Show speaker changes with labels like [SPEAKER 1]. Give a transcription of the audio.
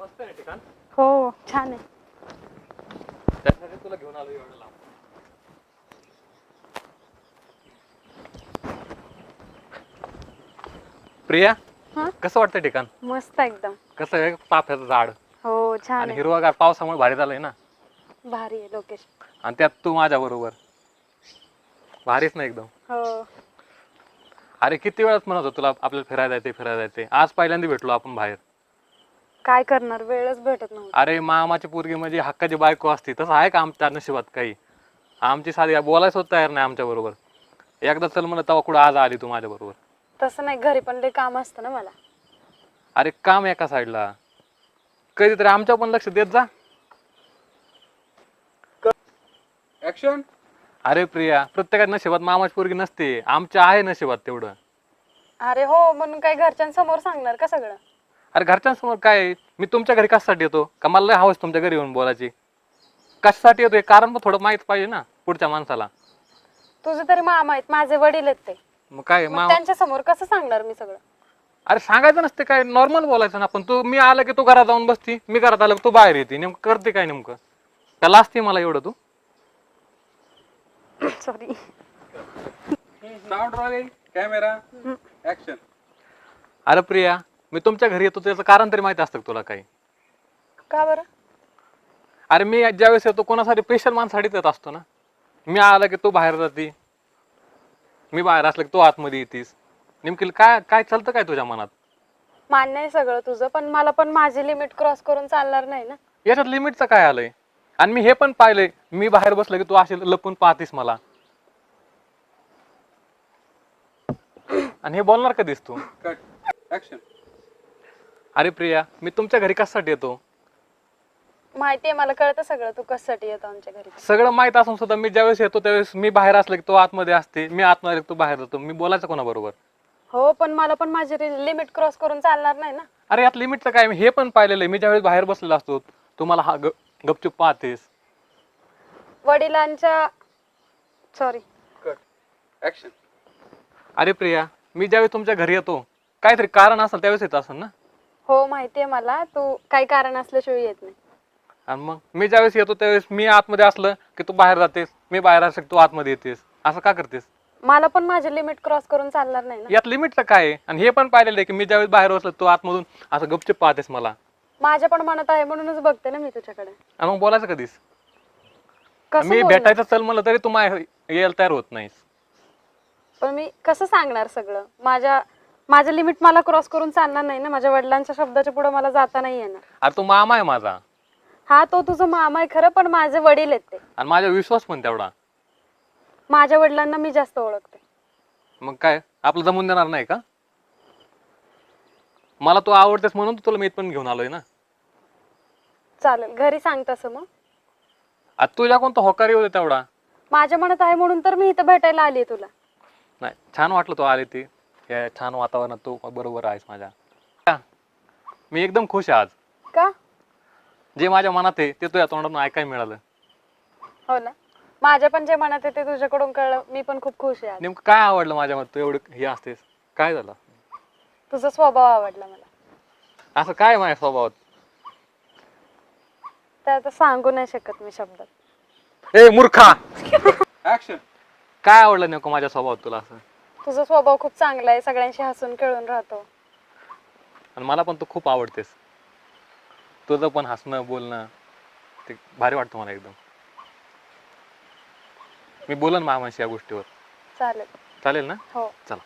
[SPEAKER 1] मस्त आहे ठिकाण.
[SPEAKER 2] हो छान आहे.
[SPEAKER 1] त्यासाठी तुला घेऊन आलो एवढं लांब. प्रिया,
[SPEAKER 2] हा
[SPEAKER 1] कसं वाटतं ठिकाण?
[SPEAKER 2] मस्त एकदम.
[SPEAKER 1] कसं आहे, चाफ्याचं झाड
[SPEAKER 2] हो छान
[SPEAKER 1] आणि
[SPEAKER 2] आहे.
[SPEAKER 1] हिरवागार, पावसामुळे भारी झालंय ना.
[SPEAKER 2] भारी आहे लोकेशन.
[SPEAKER 1] आणि त्यात तू माझ्या बरोबर, भारीच ना एकदम.
[SPEAKER 2] हो
[SPEAKER 1] अरे किती वेळात म्हणत होतो तुला आपल्याला फिरायला जायचंय, फिरायला जायचंय. आज पहिल्यांदा भेटलो आपण बाहेर.
[SPEAKER 2] काय करणार, वेळच भेटत नव्हता.
[SPEAKER 1] अरे मामाची पोरगी म्हणजे हक्काची बायको असती, तसं आहे का आमच्या नशिबात काही? आमची साधी बोलायचं होत तयार नाही आमच्या बरोबर. एकदा चल म्हणलं तेव्हा कुठं आज आली तू माझ्या बरोबर.
[SPEAKER 2] तसं नाही, घरी पण लय काम असतं ना मला.
[SPEAKER 1] अरे काम एका साईडला, कधीतरी आमच्या पण लक्ष देत जा.
[SPEAKER 3] ऍक्शन.
[SPEAKER 1] अरे प्रिया, प्रत्येकाच्या नशिबात मामाची पोरगी नसते, आमच्या आहे नशिबात तेवढं.
[SPEAKER 2] अरे हो, म्हणून काय घरच्यांसमोर सांगणार का सगळं?
[SPEAKER 1] अरे घरच्यांसमोर काय, मी तुमच्या घरी कशासाठी येतो? का मला लय हवस तुमच्या घरी येऊन बोलायची? कशासाठी येतो हे कारण पण थोडं माहित पाहिजे ना पुढच्या माणसाला.
[SPEAKER 2] तुझे तरी मामा आहेत, माझे वडील आहेत ते.
[SPEAKER 1] मग काय
[SPEAKER 2] मग त्यांच्या समोर कसं सांगणार मी सगळं?
[SPEAKER 1] अरे सांगायचं नसते काय, नॉर्मल बोलायचं ना. पण तू, मी आलं की तू घरात जाऊन बसती, मी घरात आलं की तू बाहेर येते. नेमकं करते काय नेमकं? त्याला असते मला एवढं तू.
[SPEAKER 2] Sorry.
[SPEAKER 3] Sound rolling, camera, action.
[SPEAKER 1] अरे प्रिया, मी तुमच्या घरी येतो त्याचं कारण तरी माहिती असतं का तुला काही?
[SPEAKER 2] का बरं?
[SPEAKER 1] अरे मी ज्यावेळेस येतो कोणासाठी स्पेशल माणसासाठीच येत असतो ना. मी आलं की तू बाहेर जाती, मी बाहेर असलं की तू आतमध्ये येतीस. नेमकी काय काय चालतं काय तुझ्या मनात?
[SPEAKER 2] मान्य आहे सगळं तुझं, पण मला पण माझी लिमिट क्रॉस करून चालणार नाही ना.
[SPEAKER 1] याच्यात लिमिटचं काय आलंय? आणि मी हे पण पाहिलंय, मी बाहेर बसलं की तू असे लपून पाहतीस मला. आणि हे बोलणार कधीस तू?
[SPEAKER 3] कट. ऍक्शन.
[SPEAKER 1] अरे प्रिया, मी तुमच्या घरी कशासाठी येतो?
[SPEAKER 2] माहिती आहे मला, कळतं सगळं तू कशासाठी येतो आमच्या घरी.
[SPEAKER 1] सगळं माहित असून सुद्धा मी ज्यावेळेस येतो त्यावेळेस मी बाहेर असलं की तो आतमध्ये असते, मी आतमध्ये तू बाहेर जातो. मी बोलायचं कोणाबरोबर?
[SPEAKER 2] हो, पण मला पण माझी लिमिट क्रॉस करून चालणार नाही ना.
[SPEAKER 1] अरे यात लिमिटचं काय? मी हे पण पाहिलेलं आहे, मी ज्यावेळेस बाहेर बसलेला असतो तू मला गपचूप पाहतेस.
[SPEAKER 2] वडिलांच्या सॉरी.
[SPEAKER 3] कट. ऍक्शन.
[SPEAKER 1] अरे प्रिया, मी ज्यावेळेस तुमच्या घरी येतो काहीतरी कारण असेल त्यावेळेस येत असेल ना.
[SPEAKER 2] हो माहिती आहे मला, तू काही कारण असल्याशिवाय येत नाही.
[SPEAKER 1] आणि मग मी ज्यावेळेस येतो त्यावेळेस मी आतमध्ये असलं की तू बाहेर जातेस, मी बाहेर असलं की तू आतमध्ये येतेस. असं का करतेस?
[SPEAKER 2] मला पण माझी लिमिट क्रॉस करून चालणार नाही ना.
[SPEAKER 1] यात लिमिटचं काय आहे? आणि हे पण पाहिलेलं आहे की मी ज्यावेळेस बाहेर बसलो तू आतमधून असं गपचूप पाहतेस मला.
[SPEAKER 2] माझ्या पण मनात आहे म्हणूनच बघते ना मी तुझ्याकडे.
[SPEAKER 1] आणि मग बोलायचं कधीच?
[SPEAKER 2] कसं
[SPEAKER 1] मी
[SPEAKER 2] बोलणार?
[SPEAKER 1] भेटायचं चल म्हणलं तरी तू यायला तयार होत नाहीस.
[SPEAKER 2] पण मी कसं सांगणार सगळं? माझं लिमिट मला क्रॉस करून चालणार नाही ना. माझ्या वडिलांच्या शब्दाच्या पुढे मला जाता नाही येणार.
[SPEAKER 1] अरे तू मामा आहे माझा.
[SPEAKER 2] हा, तो तुझं मामा आहे खरं, पण माझे वडील आहेत ते.
[SPEAKER 1] आणि माझा विश्वास पण तेवढा.
[SPEAKER 2] माझ्या वडिलांना मी जास्त ओळखते.
[SPEAKER 1] मग काय आपलं जमून देणार नाही का? मला तू आवडतेस म्हणून तर तुला मी इथपर्यंत घेऊन आलोय ना.
[SPEAKER 2] चालेल, घरी सांग तसं मग.
[SPEAKER 1] आता तुझ्या कोणता होकार येऊ दे तेवढा.
[SPEAKER 2] माझ्या मनात आहे म्हणून तर मी इथं भेटायला आली तुला.
[SPEAKER 1] नाही, छान वाटलं तू आली ती. या छान वातावरणात तू बरोबर आहेस माझ्या. मी एकदम खुश आहे आज.
[SPEAKER 2] का?
[SPEAKER 1] जे माझ्या मनात आहे ते तुझ्या तोंडातून ऐकायला मिळालं.
[SPEAKER 2] हो ना, माझ्या पण जे मनात आहे ते तुझ्याकडून कळलं. मी पण खूप खुश आहे आज.
[SPEAKER 1] नेमकं काय आवडलं माझ्या मनात? तू एवढं हे असतेस, काय झालं?
[SPEAKER 2] तुझा स्वभाव आवडला मला.
[SPEAKER 1] असं काय माझ्या स्वभावात?
[SPEAKER 2] ते आता सांगू नाही शकत मी शब्दात.
[SPEAKER 1] ए मूर्खा,
[SPEAKER 3] ऍक्शन.
[SPEAKER 1] काय आवडलं नेमकं माझ्या स्वभावात तुला असं?
[SPEAKER 2] तुझा स्वभाव खूप चांगला आहे, सगळ्यांशी हसून खेळून राहतो.
[SPEAKER 1] आणि मला पण तू खूप आवडतेस. तुझं पण हसणं बोलणं ते भारी वाटतं मला एकदम. मी बोलन मामाशी या गोष्टीवर.
[SPEAKER 2] चालेल.
[SPEAKER 1] चालेल ना?
[SPEAKER 2] हो.
[SPEAKER 1] चला.